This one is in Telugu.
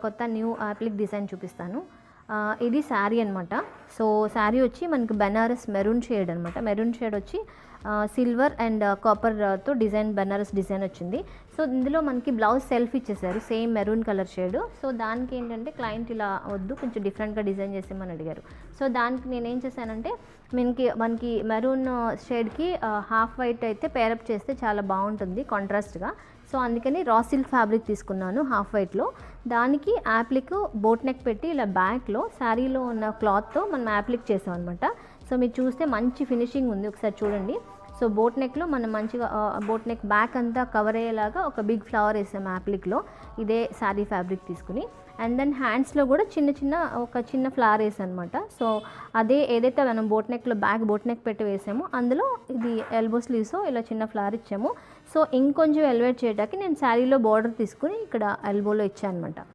కొత్త న్యూ యాప్లిక్ డిజైన్ చూపిస్తాను. ఇది శారీ అనమాట. సో శారీ వచ్చి మనకి బెనారస్ మెరూన్ షేడ్ అనమాట. మెరూన్ షేడ్ వచ్చి సిల్వర్ అండ్ కాపర్తో డిజైన్, బెనారస్ డిజైన్ వచ్చింది. సో ఇందులో మనకి బ్లౌజ్ సెల్ఫ్ ఇచ్చేసారు, same maroon colour shade. So దానికి ఏంటంటే క్లయింట్ ఇలా వద్దు, కొంచెం డిఫరెంట్గా డిజైన్ చేసేమని అడిగారు. సో దానికి నేనేం చేశానంటే మనకి మెరూన్ షేడ్కి హాఫ్ వైట్ అయితే పేరప్ చేస్తే చాలా బాగుంటుంది కాంట్రాస్ట్గా. సో అందుకని రా సిల్క్ ఫ్యాబ్రిక్ తీసుకున్నాను హాఫ్ వైట్లో. దానికి యాప్లిక్ బోట్ నెక్ పెట్టి ఇలా బ్యాక్లో శారీలో ఉన్న క్లాత్తో మనం యాప్లిక్ చేసాం అనమాట. సో మీరు చూస్తే మంచి ఫినిషింగ్ ఉంది, ఒకసారి చూడండి. సో బోట్ నెక్లో మనం మంచిగా బోట్ నెక్ బ్యాక్ అంతా కవర్ అయ్యేలాగా ఒక బిగ్ ఫ్లవర్ వేసాం యాప్లిక్లో, ఇదే శారీ ఫ్యాబ్రిక్ తీసుకుని. అండ్ దెన్ హ్యాండ్స్లో కూడా ఒక చిన్న ఫ్లవర్ వేసాం అనమాట. సో అదే ఏదైతే మనం బోట్ నెక్లో బ్యాక్ బోట్ నెక్ పెట్టి వేసామో అందులో ఇది ఎల్బో స్లీవ్స్ ఇలా చిన్న ఫ్లవర్ ఇచ్చాము. సో ఇంకొంచెం ఎలివేట్ చేయడానికి నేను శారీలో బార్డర్ తీసుకుని ఇక్కడ ఎల్బోలో ఇచ్చాను అనమాట.